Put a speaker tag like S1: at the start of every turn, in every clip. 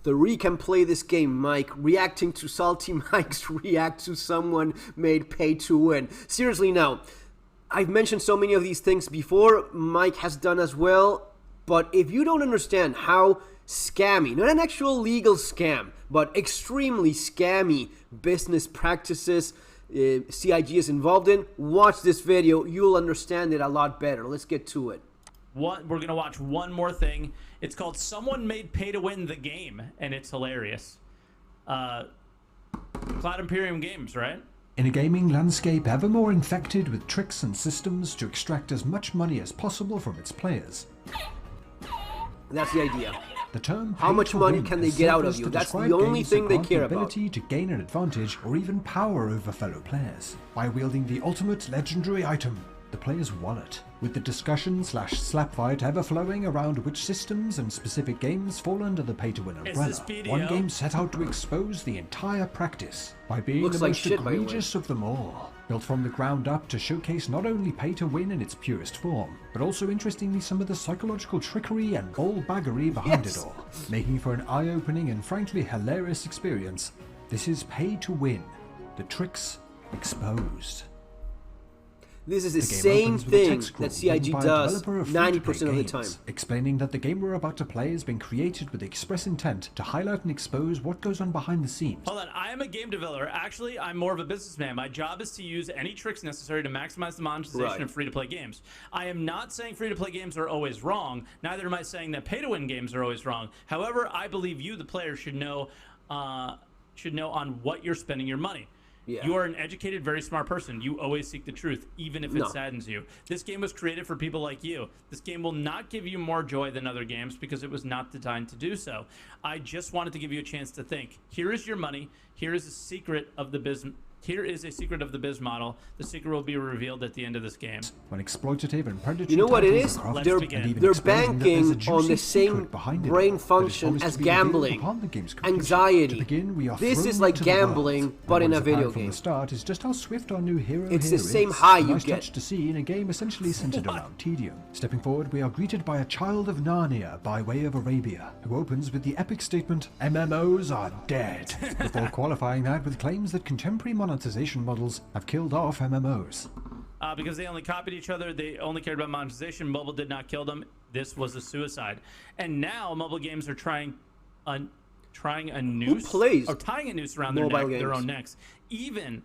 S1: 3 can play this game, Mike. Reacting to Salty Mike's react to someone made pay to win. Seriously now, I've mentioned so many of these things before. Mike has done as well. But if you don't understand how scammy, not an actual legal scam, but extremely scammy business practices CIG is involved in, watch this video. You'll understand it a lot better. Let's get to it.
S2: We're going to watch one more thing. It's called Someone Made Pay to Win the Game, and it's hilarious. Cloud Imperium Games, right?
S3: In a gaming landscape ever more infected with tricks and systems to extract as much money as possible from its players.
S1: That's the idea.
S3: The term
S1: how much money can they get out of you? That's the only thing they care about.
S3: The ability to gain an advantage or even power over fellow players by wielding the ultimate legendary item, the player's wallet, with the discussion/slap fight ever flowing around which systems and specific games fall under the pay-to-win umbrella. One game set out to expose the entire practice by being the most egregious of them all. Built from the ground up to showcase not only pay-to-win in its purest form, but also interestingly some of the psychological trickery and ball-baggery behind it all, making for an eye-opening and frankly hilarious experience. This is Pay-to-Win, the tricks exposed.
S1: This is the same thing that CIG does 90% of the time.
S3: Explaining that the game we're about to play has been created with the express intent to highlight and expose what goes on behind the scenes.
S2: Hold on, I am a game developer. Actually, I'm more of a businessman. My job is to use any tricks necessary to maximize the monetization of free-to-play games. I am not saying free-to-play games are always wrong. Neither am I saying that pay-to-win games are always wrong. However, I believe you, the player, should know on what you're spending your money. Yeah. You are an educated, very smart person. You always seek the truth, even if it saddens you. This game was created for people like you. This game will not give you more joy than other games because it was not designed to do so. I just wanted to give you a chance to think. Here is your money. Here is a secret of the business. Here is a secret of the biz model. The secret will be revealed at the end of this game.
S3: When exploitative and predatory,
S1: you know what it is? They're banking on the same brain function as gambling. Anxiety. This is like gambling, but in a video game.
S3: From the start is just how swift our new hero
S1: it's the same high you get.
S3: To see in a game essentially centered around tedium. Stepping forward, we are greeted by a child of Narnia by way of Arabia, who opens with the epic statement, "MMOs are dead," before qualifying that with claims that contemporary monetization models have killed off MMOs.
S2: Because they only copied each other, they only cared about monetization. Mobile did not kill them. This was a suicide. And now mobile games are trying a noose, or tying a noose around their own necks. Even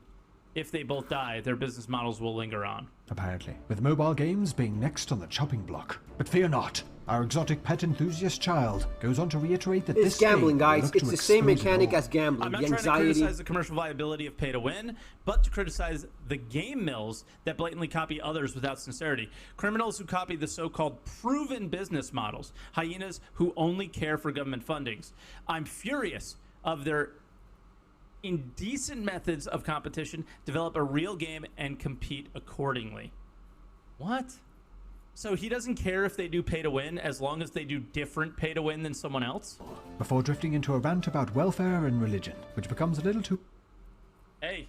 S2: if they both die, their business models will linger on.
S3: Apparently, with mobile games being next on the chopping block. But fear not. Our exotic pet enthusiast child goes on to reiterate that
S1: it's gambling, guys. It's the same mechanic as gambling.
S2: I'm not trying to criticize the commercial viability of pay to win, but to criticize the game mills that blatantly copy others without sincerity. Criminals who copy the so-called proven business models. Hyenas who only care for government fundings. I'm furious of their indecent methods of competition, develop a real game, and compete accordingly. What? So he doesn't care if they do pay to win as long as they do different pay to win than someone else?
S3: Before drifting into a rant about welfare and religion, which becomes a little too...
S2: Hey,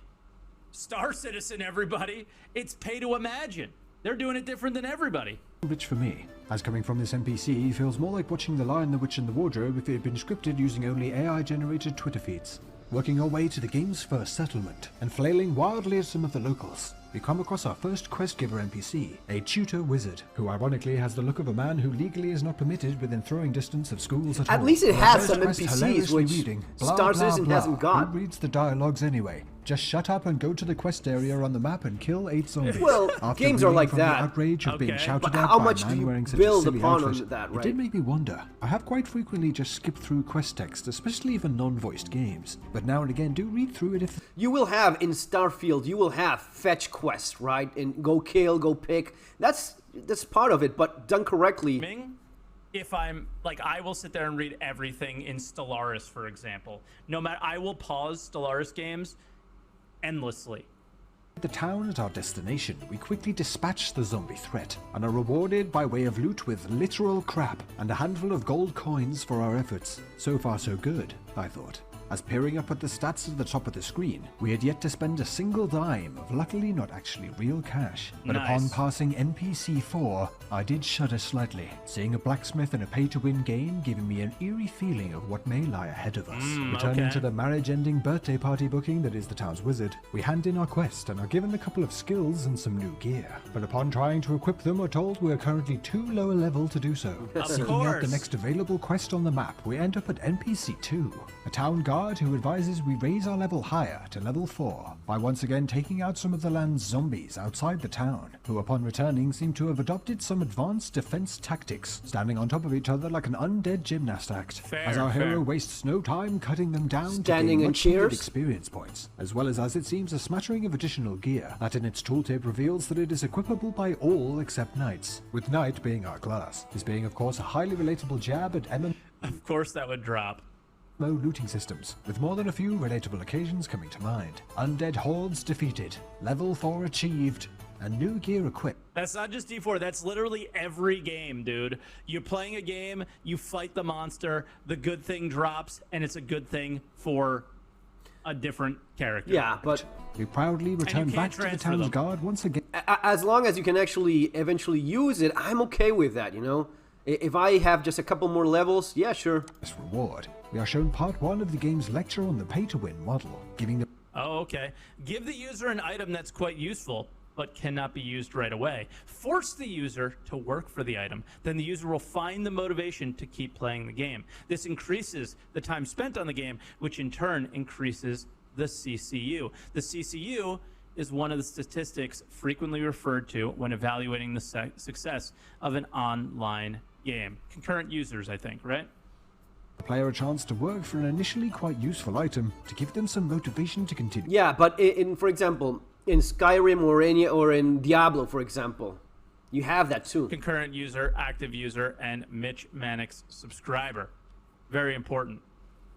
S2: Star Citizen, everybody. It's pay to imagine. They're doing it different than everybody.
S3: Rich for me, as coming from this NPC feels more like watching The Lion, the Witch and the Wardrobe if it had been scripted using only AI-generated Twitter feeds. Working our way to the game's first settlement, and flailing wildly at some of the locals, we come across our first quest giver NPC, a tutor wizard, who ironically has the look of a man who legally is not permitted within throwing distance of schools at all.
S1: At least it has some NPCs, which Star Citizen hasn't got.
S3: Who reads the dialogues anyway? Just shut up and go to the quest area on the map and kill 8 zombies.
S1: Well,
S3: After
S1: games are like
S3: from
S1: that.
S3: The outrage of being shouted
S1: but
S3: at
S1: how
S3: by
S1: much
S3: a
S1: do
S3: man
S1: you
S3: wearing such
S1: build
S3: a silly
S1: upon
S3: outfit,
S1: that, right?
S3: It did make me wonder. I have quite frequently just skipped through quest text, especially for non-voiced games, but now and again do read through it if...
S1: You will have, in Starfield, you will have fetch quests, right? And go kill, go pick. That's part of it, but done correctly.
S2: If I'm, like, I will sit there and read everything in Stellaris, for example. No matter, I will pause Stellaris games endlessly.
S3: The town at our destination, we quickly dispatch the zombie threat and are rewarded by way of loot with literal crap and a handful of gold coins for our efforts. So far so good, I thought. as peering up at the stats at the top of the screen, we had yet to spend a single dime of luckily not actually real cash. But upon passing NPC 4, I did shudder slightly, seeing a blacksmith in a pay-to-win game giving me an eerie feeling of what may lie ahead of us. Returning to the marriage-ending birthday party booking that is the town's wizard, we hand in our quest and are given a couple of skills and some new gear. But upon trying to equip them, we're told we are currently too low a level to do so. Seeking out the next available quest on the map, we end up at NPC 2, a town guard who advises we raise our level higher to level 4 by once again taking out some of the land's zombies outside the town, who upon returning seem to have adopted some advanced defense tactics, standing on top of each other like an undead gymnast act. As our hero wastes no time cutting them down to gain much needed experience points, as well as it seems a smattering of additional gear that in its tooltip reveals that it is equipable by all except knights, with knight being our class, this being of course a highly relatable jab at MMO.
S2: Of course that would drop.
S3: Looting systems, with more than a few relatable occasions coming to mind. Undead hordes defeated, level 4 achieved, and new gear equipped.
S2: That's not just D4, that's literally every game, dude. You're playing a game, you fight the monster, the good thing drops, and it's a good thing for a different character.
S1: Yeah, but
S3: we proudly return back to the town's guard once again.
S1: As long as you can actually eventually use it, I'm okay with that, you know? If I have just a couple more levels, yeah, sure.
S3: This reward, we are shown part 1 of the game's lecture on the pay-to-win model, giving the...
S2: Oh, okay. Give the user an item that's quite useful, but cannot be used right away. Force the user to work for the item. Then the user will find the motivation to keep playing the game. This increases the time spent on the game, which in turn increases the CCU. The CCU is one of the statistics frequently referred to when evaluating the success of an online game. Concurrent users, I think, right?
S3: The player a chance to work for an initially quite useful item to give them some motivation to continue.
S1: Yeah, but for example, in Skyrim or in Diablo, for example, you have that too.
S2: Concurrent user, active user, and Mitch Mannix subscriber. Very important.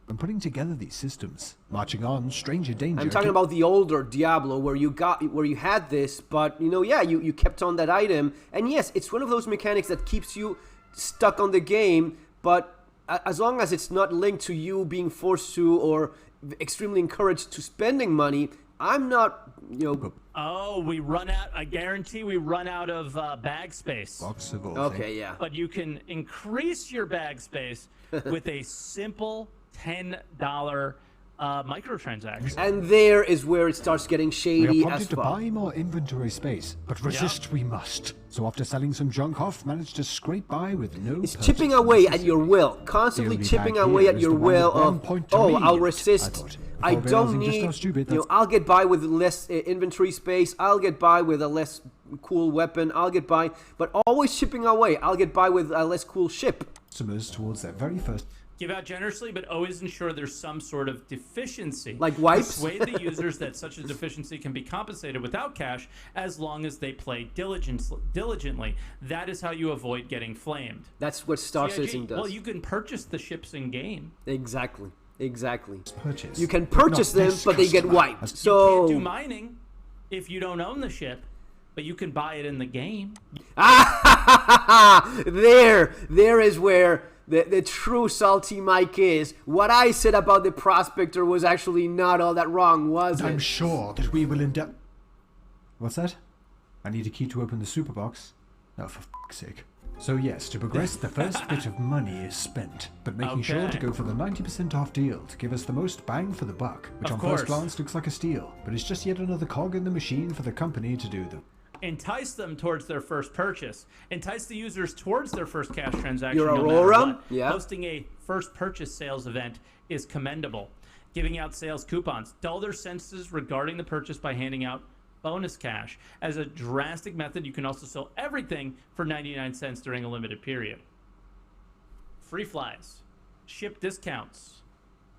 S3: When putting together these systems, marching on stranger danger.
S1: I'm talking about the older Diablo where you had this, but you know, yeah, you kept on that item, and yes, it's one of those mechanics that keeps you stuck on the game, but as long as it's not linked to you being forced to or extremely encouraged to spending money, I'm not, you know.
S2: Oh, we run out. I guarantee we run out of bag space.
S1: Okay, yeah.
S2: But you can increase your bag space with a simple $10 microtransaction.
S1: And there is where it starts getting shady.
S3: We are prompted to buy more inventory space, but resist we must. So after selling some junk off, managed to scrape by with no.
S1: It's chipping away at your will, constantly chipping away at your will of, oh, I'll resist. I don't need, you know, I'll get by with less inventory space, I'll get by with a less cool weapon, I'll get by, but always chipping away, I'll get by with a less cool ship.
S3: Towards that very first.
S2: Give out generously, but always ensure there's some sort of deficiency.
S1: Like wipes?
S2: Persuade the users that such a deficiency can be compensated without cash as long as they play diligently. That is how you avoid getting flamed.
S1: That's what Star Citizen does.
S2: Well, you can purchase the ships in game.
S1: Exactly.
S3: Purchase.
S1: You can purchase them, but they get wiped. So
S2: you can't do mining if you don't own the ship, but you can buy it in the game.
S1: There is where the true salty Mike is. What I said about the prospector was actually not all that wrong, was it?
S3: I'm sure that we will end up. What's that? I need a key to open the super box. Oh, for f***'s sake. So yes, to progress, the first bit of money is spent, but making sure to go for the 90% off deal to give us the most bang for the buck, which on first glance looks like a steal, but it's just yet another cog in the machine for the company to do the.
S2: Entice them towards their first purchase. Entice the users towards their first cash transaction.
S1: Your
S2: no
S1: Aurora? Yeah.
S2: Hosting a first purchase sales event is commendable. Giving out sales coupons. Dull their senses regarding the purchase by handing out bonus cash. As a drastic method, you can also sell everything for 99 cents during a limited period. Free flies. Ship discounts.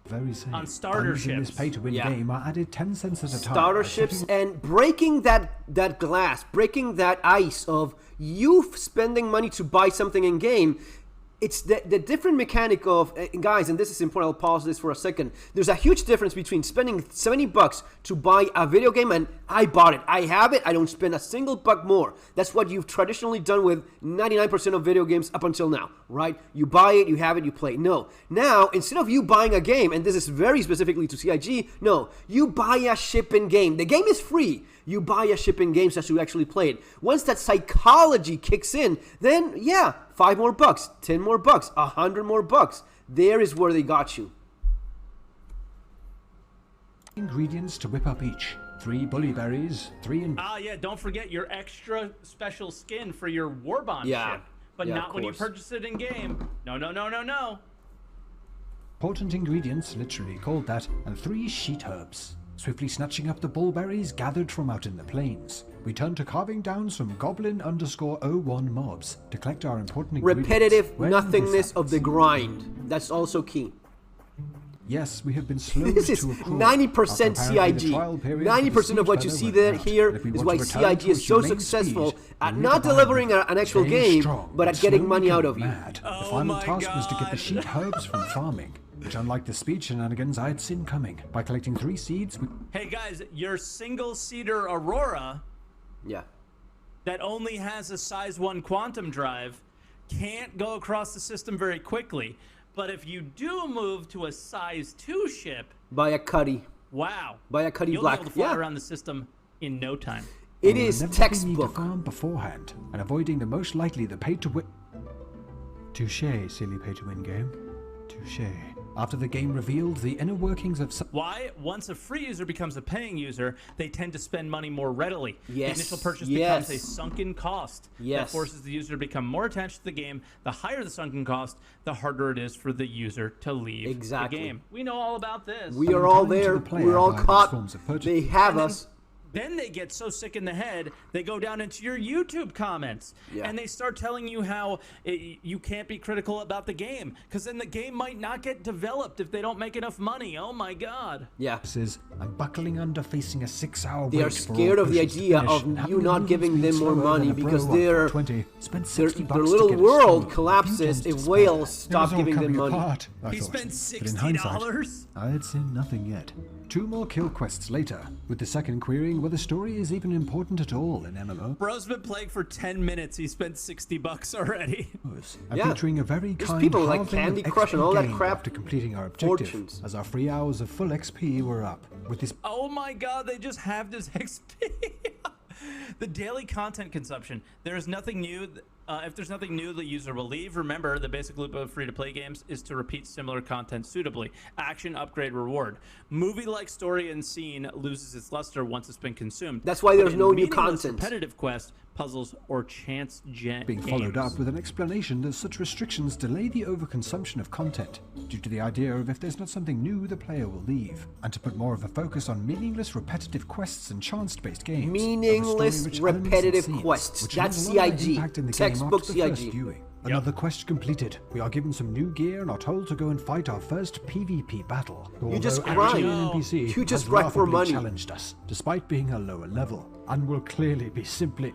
S3: Very safe.
S2: On starter ships.
S3: In this pay-to-win game are added 10 cents at a time.
S1: Starter ships and breaking that glass, breaking that ice of you spending money to buy something in game. It's the different mechanic of, guys, and this is important, I'll pause this for a second. There's a huge difference between spending $70 to buy a video game and I bought it, I have it, I don't spend a single buck more. That's what you've traditionally done with 99% of video games up until now, right? You buy it, you have it, you play it. No. Now, instead of you buying a game, and this is very specifically to CIG, no, you buy a shipping game. The game is free. You buy a shipping game so you actually play it. Once that psychology kicks in, then yeah, $5 more, $10 more, $100 more. There is where they got you.
S3: Ingredients to whip up each. 3 bully berries, 3 and...
S2: yeah, don't forget your extra special skin for your Warbond ship. But not when you purchase it in-game. No.
S3: Important ingredients, literally called that, and 3 sheet herbs. Swiftly snatching up the bullberries gathered from out in the plains, we turn to carving down some goblin_01 mobs to collect our important ingredients.
S1: Repetitive nothingness of the grind. That's also key.
S3: Yes, we have been slowed
S1: This is
S3: to a crawl.
S1: 90% CIG. 90% of what you see there here is why CIG is so successful at not delivering an actual game, but at getting money out of you.
S3: The final task was to get the sheet herbs from farming, which, unlike the speed shenanigans, I had seen coming. By collecting 3 seeds,
S2: Hey guys, your single-seater Aurora that only has a size 1 quantum drive can't go across the system very quickly. But if you do move to a size 2 ship...
S1: Buy a Cuddy.
S2: Wow.
S1: Buy a Cuddy
S2: You'll
S1: Black.
S2: be able to fly around the system in no time.
S1: It is textbook.
S3: To farm beforehand, and avoiding the most likely the pay-to-win... Touché, silly pay-to-win game. Touché. After the game revealed the inner workings of...
S2: Why? Once a free user becomes a paying user, they tend to spend money more readily.
S1: Yes.
S2: The initial purchase becomes a sunken cost.
S1: Yes.
S2: That forces the user to become more attached to the game. The higher the sunken cost, the harder it is for the user to leave the game. We know all about this.
S1: We are all there. We're all caught. They have us.
S2: Then they get so sick in the head, they go down into your YouTube comments and they start telling you how you can't be critical about the game because then the game might not get developed if they don't make enough money. Oh my God.
S1: Yeah.
S3: I'm buckling under facing a 6-hour wait.
S1: They are scared of the idea of you not giving them more money because their little world collapses if whales stop giving them money.
S2: He spent $60.
S3: I had seen nothing yet. 2 more kill quests later, with the second querying whether story is even important at all in MMO.
S2: Bro's been playing for 10 minutes. He spent $60 already.
S3: I'm featuring a very kind
S1: people like Candy Crush and all that crap
S3: after completing our objective, as our free hours of full XP were up. With this.
S2: Oh my God! They just halved his XP. The daily content consumption. There is nothing new. If there's nothing new, the user will leave. Remember, the basic loop of free-to-play games is to repeat similar content suitably. Action, upgrade, reward. Movie-like story and scene loses its luster once it's been consumed.
S1: That's why there's no new content.
S2: Repetitive quests, puzzles, or chance
S3: being followed up with an explanation that such restrictions delay the overconsumption of content, due to the idea of if there's not something new, the player will leave, and to put more of a focus on meaningless repetitive quests and chance-based games.
S1: Meaningless repetitive quests. That's CIG. Textbook CIG.
S3: Another quest completed. We are given some new gear and are told to go and fight our first PvP battle.
S1: You just grind. You just grind for money.
S3: Challenged us, despite being a lower level, and will clearly be simply...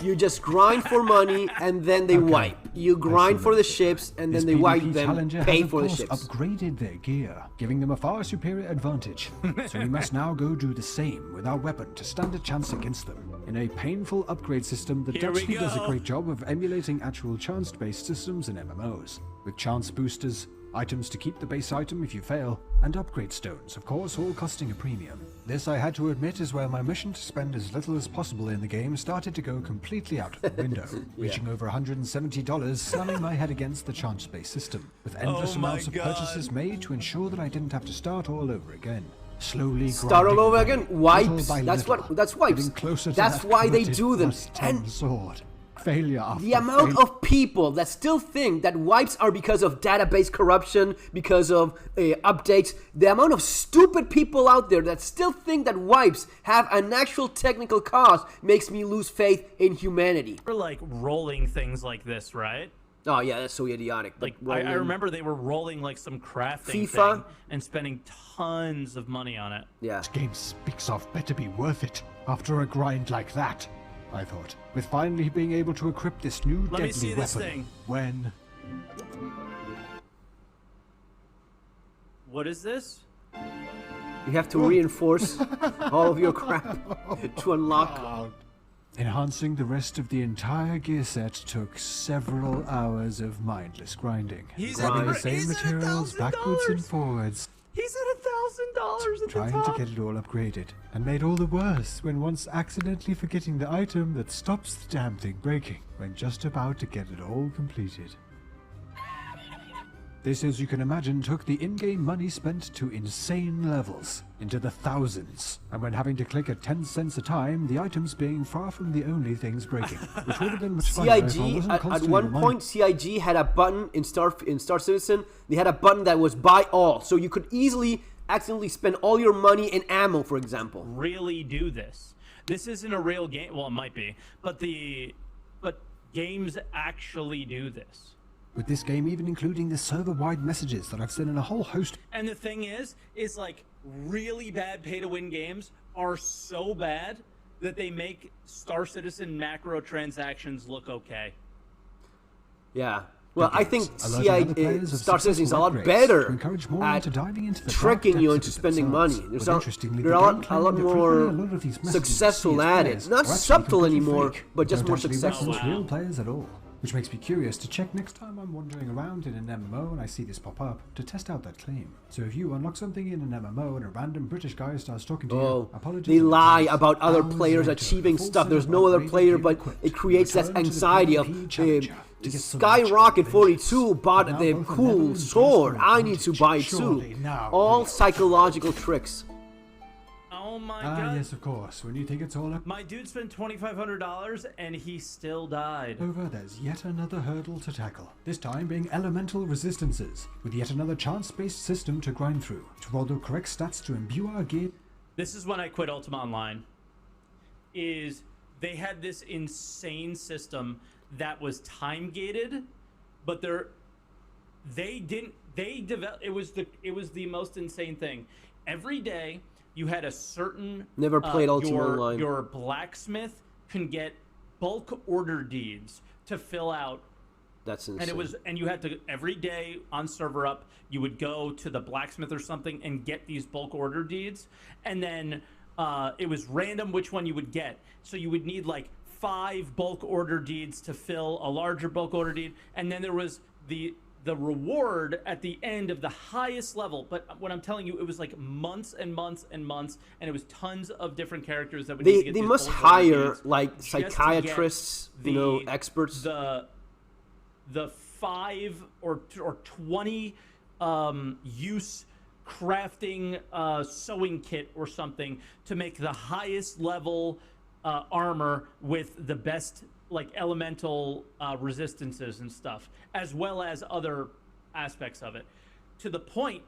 S1: You just grind for money and then they wipe. You grind for the ships and then they wipe them, pay for the ships.
S3: Upgraded their gear, giving them a far superior advantage. So we must now go do the same with our weapon to stand a chance against them. In a painful upgrade system that actually does a great job of emulating actual chance-based systems in MMOs, with chance boosters, items to keep the base item if you fail, and upgrade stones, of course, all costing a premium. This, I had to admit, is where my mission to spend as little as possible in the game started to go completely out of the window, reaching over $170, slamming my head against the chance-based system, with endless amounts of purchases made to ensure that I didn't have to start all over again. Slowly
S1: start all over again. Wipes. That's wipes.
S3: That's
S1: why they do them.
S3: And sword. Failure after
S1: the amount of people that still think that wipes are because of database corruption, because of updates, the amount of stupid people out there that still think that wipes have an actual technical cause makes me lose faith in humanity.
S2: We're like rolling things like this, right?
S1: Oh yeah, that's so idiotic.
S2: Like I remember they were rolling like some crafting thing and spending tons of money on it.
S1: Yeah.
S3: This game speaks of better be worth it after a grind like that. I thought, with finally being able to equip this new
S2: Let me
S3: deadly
S2: see
S3: weapon.
S2: this thing.
S3: When...
S2: What is this?
S1: You have to reinforce all of your crap to unlock.
S3: Enhancing the rest of the entire gear set took several hours of mindless grinding. Grabbing the same materials backwards and forwards.
S2: He's at $1,000 at the
S3: Trying
S2: top.
S3: to get it all upgraded, and made all the worse when once accidentally forgetting the item that stops the damn thing breaking when just about to get it all completed. This, as you can imagine, took the in-game money spent to insane levels, into the thousands, and when having to click at 10 cents a time, the items being far from the only things breaking, which would have been much funner if I
S1: CIG,
S3: wasn't
S1: at
S3: constantly
S1: one
S3: reminded.
S1: point, CIG had a button in Star Citizen. They had a button that was buy all, so you could easily accidentally spend all your money in ammo, for example.
S2: Really do this. This isn't a real game. Well, it might be, but games actually do this.
S3: With this game even including the server-wide messages that I've sent in a whole host.
S2: And the thing is like really bad pay-to-win games are so bad that they make Star Citizen macro transactions look okay.
S1: Yeah. Well, I think
S3: Alerting other players of
S1: Star Citizen is a
S3: successful
S1: lot
S3: upgrades
S1: better
S3: to encourage more
S1: at
S3: into diving into the
S1: tricking
S3: dark
S1: you
S3: depths
S1: into
S3: of it
S1: spending
S3: themselves.
S1: money. There's
S3: But
S1: a,
S3: interestingly,
S1: they're
S3: the
S1: a
S3: game
S1: lot
S3: claimed that frequently
S1: more
S3: a lot of these messages
S1: successful
S3: you see
S1: at
S3: as
S1: it.
S3: players
S1: Not
S3: are actually
S1: subtle
S3: completely
S1: anymore,
S3: fake,
S1: but just
S3: don't
S1: more
S3: actually
S1: successful.
S3: reference real players at all. Which makes me curious to check next time I'm wandering around in an MMO and I see this pop up to test out that claim. So if you unlock something in an MMO and a random British guy starts talking to you, apologies.
S1: They lie about other
S3: Hours
S1: players
S3: later,
S1: achieving
S3: a full
S1: stuff.
S3: set
S1: There's
S3: of
S1: no other
S3: upgraded
S1: player,
S3: gear
S1: but
S3: equipped.
S1: it creates that
S3: Return to the
S1: anxiety of
S3: PvP challenger to get some
S1: Skyrocket
S3: match
S1: 42 bought
S3: Now
S1: the
S3: both a
S1: cool
S3: level and
S1: sword.
S3: graceful
S1: I need to
S3: advantage.
S1: buy it
S3: Surely
S1: too.
S3: now
S1: All
S3: real.
S1: psychological tricks.
S2: Oh my
S3: Ah,
S2: god.
S3: yes, of course. When you think it's all up
S2: My dude spent $2,500 and he still died.
S3: over, there's yet another hurdle to tackle. This time being elemental resistances, with yet another chance-based system to grind through, to roll the correct stats to imbue our gear.
S2: This is when I quit Ultima Online. Is they had this insane system that was time gated, but it was the most insane thing. Every day you had a certain
S1: Never played Ultima Online.
S2: Your blacksmith can get bulk order deeds to fill out.
S1: That's insane.
S2: And you had to, every day on server up, you would go to the blacksmith or something and get these bulk order deeds, and then it was random which one you would get. So you would need like 5 bulk order deeds to fill a larger bulk order deed, and then there was the reward at the end of the highest level. But what I'm telling you, it was like months and months and months, and it was tons of different characters that would need to get
S1: they
S2: these
S1: must
S2: bulk order
S1: hire
S2: deeds
S1: like
S2: just to get
S1: psychiatrists, experts.
S2: The 5 or 20 use crafting sewing kit or something to make the highest level armor with the best like elemental resistances and stuff, as well as other aspects of it, to the point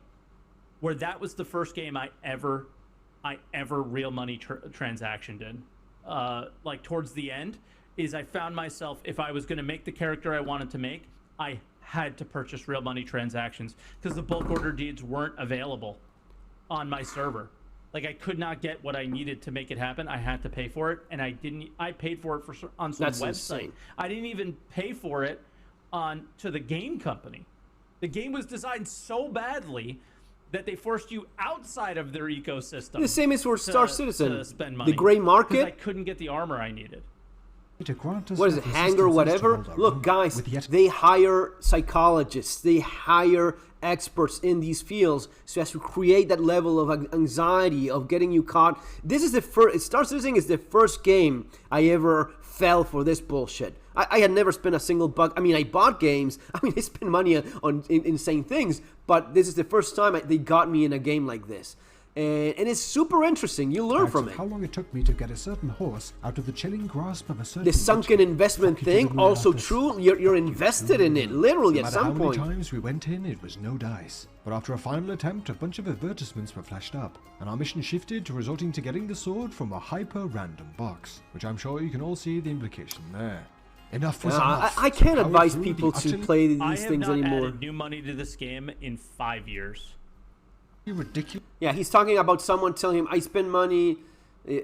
S2: where that was the first game I ever real money transactioned in. Like towards the end, is I found myself, if I was going to make the character I wanted to make, I had to purchase real money transactions because the bulk order deeds weren't available on my server. Like I could not get what I needed to make it happen. I had to pay for it, and I didn't. I paid for it on some
S1: That's
S2: website.
S1: insane.
S2: I didn't even pay for it to the game company. The game was designed so badly that they forced you outside of their ecosystem.
S1: The same is for Star
S2: to
S1: Citizen.
S2: spend money.
S1: The gray
S2: 'Cause I
S1: market.
S2: couldn't get the armor I needed.
S3: To grant us
S1: What is it,
S3: the
S1: Hangar,
S3: resistances
S1: whatever?
S3: to hold our
S1: Look,
S3: own
S1: guys,
S3: with yet
S1: they hire psychologists. They hire experts in these fields so as to create that level of anxiety of getting you caught. This is the first. Star Citizen is the first game I ever fell for this bullshit. I had never spent a single buck. I mean, I bought games. I mean, I spent money on insane things. But this is the first time they got me in a game like this. And it's super interesting. You learn from it.
S3: How long it took me to get a certain horse out of the chilling grasp of a certain
S1: The sunken investment thing, also true. You're invested in it, literally at some point.
S3: How many times we went in, it was no dice. But after a final attempt, a bunch of advertisements were flashed up, and our mission shifted to resorting to getting the sword from a hyper-random box, which I'm sure you can all see the implication there. Enough was enough.
S1: I can't
S3: Powered
S1: advise
S3: through the
S1: people to
S3: utterly
S1: play these
S2: I
S1: things
S2: have not
S1: anymore.
S2: added new money to this game in 5 years.
S3: ridiculous.
S1: Yeah, he's talking about someone telling him, I spend money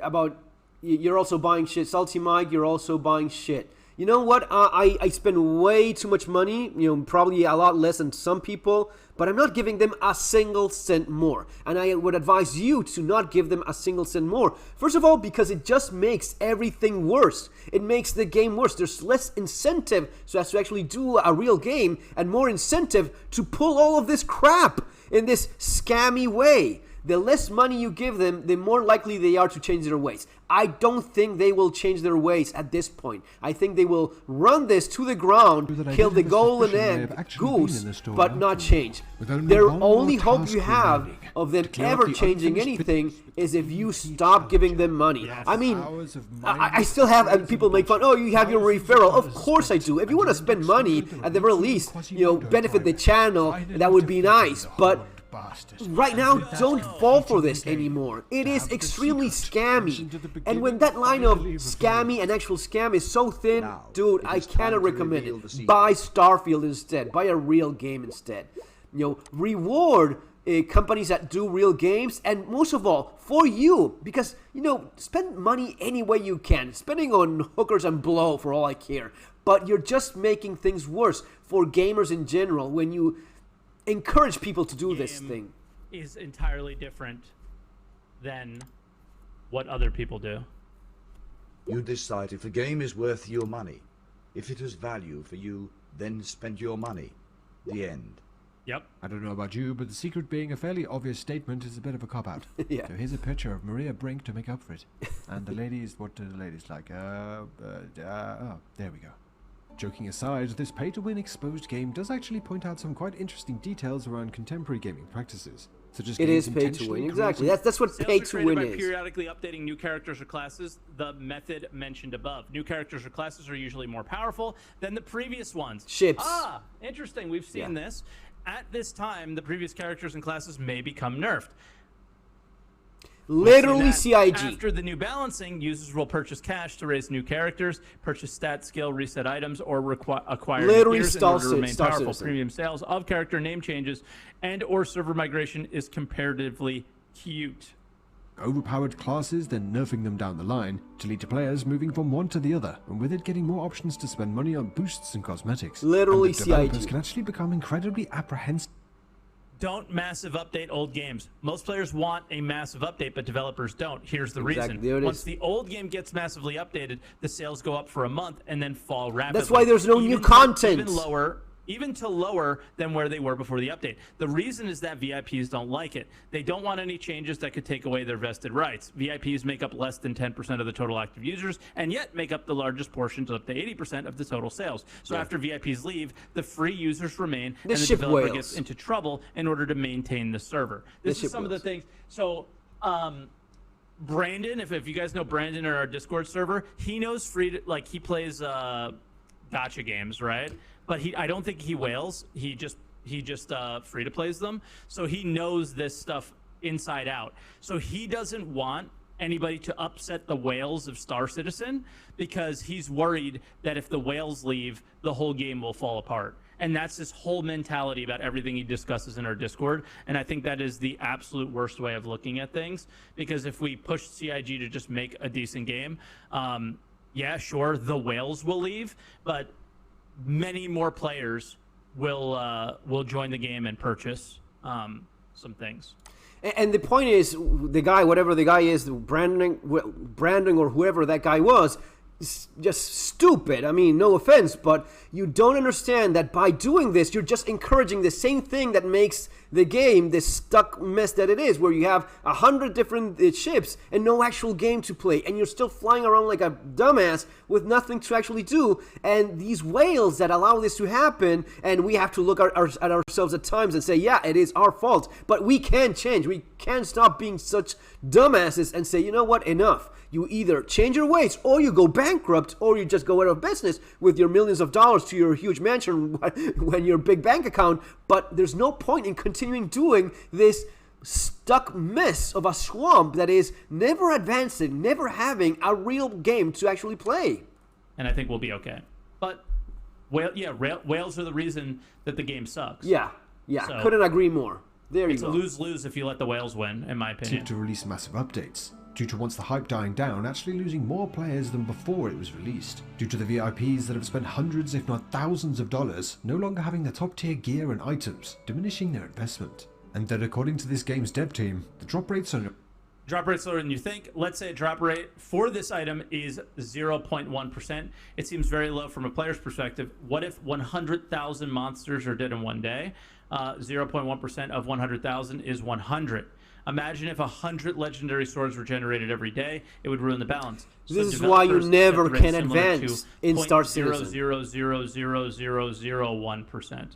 S1: about You're also buying shit. Salty Mike, you're also buying shit. You know what? I spend way too much money, probably a lot less than some people, but I'm not giving them a single cent more. And I would advise you to not give them a single cent more. First of all, because it just makes everything worse. It makes the game worse. There's less incentive so as to actually do a real game, and more incentive to pull all of this crap in this scammy way. The less money you give them, the more likely they are to change their ways. I don't think they will change their ways at this point. I think they will run this to the ground, kill the golden egg goose, but not change. Their only hope you have of them ever changing anything is if you stop giving them money. I mean, I still have, and people make fun, oh, you have your referral. Of course I do. If you want to spend money, at the very least, benefit the channel, that would be nice. But right now, don't fall for this anymore. It is extremely scammy. And when that line of scammy and actual scam is so thin, dude, I cannot recommend it. Buy Starfield instead. Buy a real game instead. Reward companies that do real games, and most of all, for you. Because, spend money any way you can. Spending on hookers and blow for all I care. But you're just making things worse for gamers in general when you encourage people to do this thing.
S2: Is entirely different than what other people do.
S4: You decide if a game is worth your money. If it has value for you, then spend your money. The end.
S2: Yep.
S3: I don't know about you, but the secret being a fairly obvious statement is a bit of a cop-out.
S1: Yeah.
S3: So here's a picture of Maria Brink to make up for it. And the ladies, what do the ladies like? Oh, there we go. Joking aside, this pay-to-win exposed game does actually point out some quite interesting details around contemporary gaming practices. Such as
S1: it is pay-to-win, exactly. That's what pay-to-win is.
S2: Periodically updating new characters or classes, the method mentioned above. New characters or classes are usually more powerful than the previous ones.
S1: Ships.
S2: Ah, interesting. We've seen this. At this time, the previous characters and classes may become nerfed.
S1: Literally CIG.
S2: After the new balancing, users will purchase cash to raise new characters, purchase stat, skill, reset items, or acquire
S1: literally
S2: gears in order to remain
S1: Star
S2: powerful.
S1: Citizen.
S2: Premium sales of character name changes and or server migration is comparatively cute.
S3: Overpowered classes, then nerfing them down the line, to lead to players moving from one to the other, and with it getting more options to spend money on boosts and cosmetics.
S1: Literally
S3: and the developers
S1: CIG.
S3: can actually become incredibly apprehensive.
S2: Don't massive update old games. Most players want a massive update, but developers don't. Here's the reason. Once the old game gets massively updated, the sales go up for a month and then fall rapidly.
S1: That's why there's no new content.
S2: Even to lower than where they were before the update. The reason is that VIPs don't like it. They don't want any changes that could take away their vested rights. VIPs make up less than 10% of the total active users, and yet make up the largest portions, up to 80% of the total sales. So after VIPs leave, the free users remain, and the developer gets into trouble in order to maintain the server. This is some of the things. So, Brandon, if you guys know Brandon or our Discord server, he knows he plays gacha games, right? But I don't think he whales. He just free to plays them. So he knows this stuff inside out. So he doesn't want anybody to upset the whales of Star Citizen because he's worried that if the whales leave, the whole game will fall apart. And that's his whole mentality about everything he discusses in our Discord. And I think that is the absolute worst way of looking at things, because if we push CIG to just make a decent game, yeah, sure, the whales will leave, but many more players will join the game and purchase some things.
S1: And the point is, the guy, whatever the guy is, Brandon or whoever that guy was, is just stupid. I mean, no offense, but you don't understand that by doing this, you're just encouraging the same thing that makes the game this stuck mess that it is, where you have 100 different ships and no actual game to play, and you're still flying around like a dumbass with nothing to actually do. And these whales that allow this to happen, and we have to look at ourselves at times and say, yeah, it is our fault, but we can change. We can't stop being such dumbasses and say, you know what, enough. You either change your ways, or you go bankrupt, or you just go out of business with your millions of dollars to your huge mansion when your big bank account. But there's no point in continuing doing this stuck mess of a swamp that is never advancing, never having a real game to actually play.
S2: And I think we'll be okay. But whales are the reason that the game sucks.
S1: Yeah, so, couldn't agree more. There you
S2: It's
S1: go.
S2: a lose-lose if you let the whales win, in my opinion.
S3: To release massive updates, due to once the hype dying down, actually losing more players than before it was released, due to the VIPs that have spent hundreds if not thousands of dollars no longer having the top tier gear and items, diminishing their investment. And that according to this game's dev team, the drop rates are
S2: Drop rate's lower than you think. Let's say drop rate for this item is 0.1%. It seems very low from a player's perspective. What if 100,000 monsters are dead in one day? 0.1% of 100,000 is 100. Imagine if 100 legendary swords were generated every day. It would ruin the balance.
S1: This is why you never can advance in Star Citizen.
S2: 0.0000001%.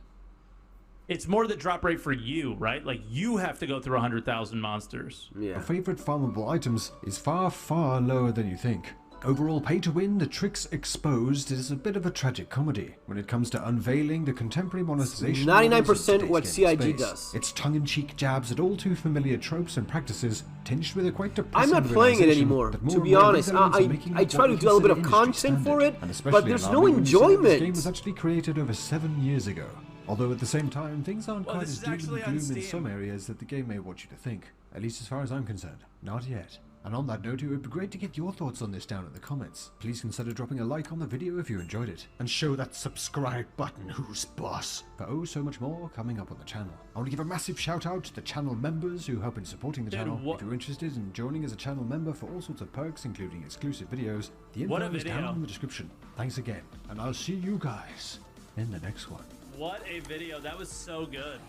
S2: It's more the drop rate for you, right? Like, you have to go through 100,000 monsters.
S1: Yeah.
S3: Your favorite farmable items is far, far lower than you think. Overall, pay to win, the tricks exposed is a bit of a tragic comedy when it comes to unveiling the contemporary monetization.
S1: 99% what CIG does.
S3: It's tongue-in-cheek jabs at all too familiar tropes and practices, tinged with a quite depressing
S1: I'm not playing it anymore, to be honest. I try to do a little bit of content for it, but there's no enjoyment.
S3: This game was actually created over 7 years ago. Although at the same time, things aren't quite as doom and gloom in some areas that the game may want you to think. At least as far as I'm concerned. Not yet. And on that note, it would be great to get your thoughts on this down in the comments. Please consider dropping a like on the video if you enjoyed it. And show that subscribe button who's boss. For oh so much more coming up on the channel. I want to give a massive shout out to the channel members who help in supporting the channel. If you're interested in joining as a channel member for all sorts of perks, including exclusive videos, the info is down in the description. Thanks again, and I'll see you guys in the next one.
S2: What a video. That was so good.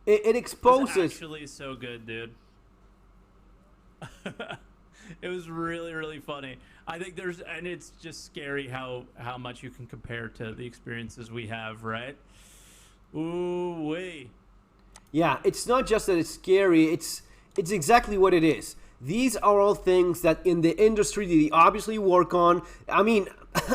S1: It exposes.
S2: It was actually so good, dude. It was really, really funny. I think and it's just scary how much you can compare to the experiences we have, right? Ooh wee.
S1: Yeah, it's not just that it's scary, it's exactly what it is. These are all things that in the industry they obviously work on. I mean,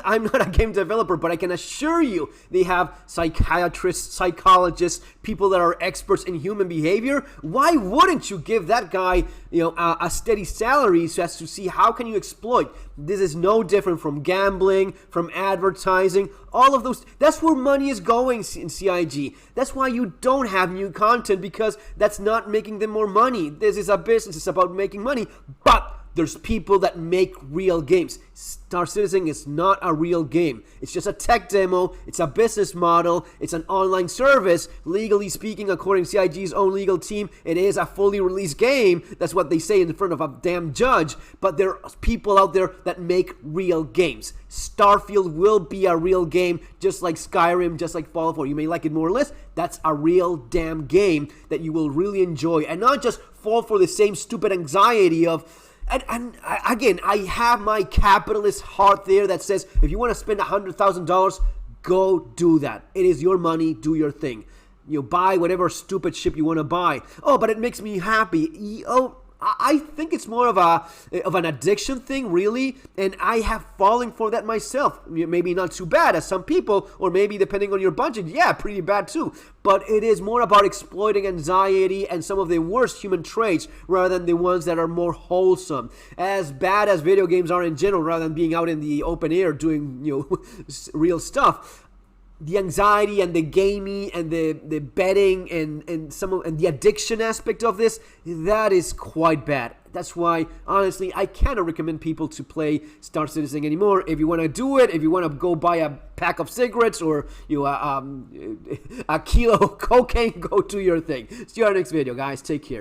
S1: I'm not a game developer, but I can assure you they have psychiatrists, psychologists, people that are experts in human behavior. Why wouldn't you give that guy, a steady salary so as to see how can you exploit? This is no different from gambling, from advertising, all of those. That's where money is going in CIG. That's why you don't have new content, because that's not making them more money. This is a business. It's about making money, but there's people that make real games. Star Citizen is not a real game. It's just a tech demo. It's a business model. It's an online service. Legally speaking, according to CIG's own legal team, it is a fully released game. That's what they say in front of a damn judge. But there are people out there that make real games. Starfield will be a real game, just like Skyrim, just like Fallout 4. You may like it more or less. That's a real damn game that you will really enjoy, and not just fall for the same stupid anxiety of... And again, I have my capitalist heart there that says, if you want to spend $100,000, go do that. It is your money. Do your thing. Buy whatever stupid ship you want to buy. Oh, but it makes me happy. I think it's more of an addiction thing, really, and I have fallen for that myself. Maybe not too bad as some people, or maybe depending on your budget, yeah, pretty bad too. But it is more about exploiting anxiety and some of the worst human traits rather than the ones that are more wholesome. As bad as video games are in general, rather than being out in the open air doing real stuff. The anxiety and the gaming and the betting and the addiction aspect of this, that is quite bad. That's why, honestly, I cannot recommend people to play Star Citizen anymore. If you want to do it, if you want to go buy a pack of cigarettes or a kilo of cocaine, go do your thing. See you in our next video, guys. Take care.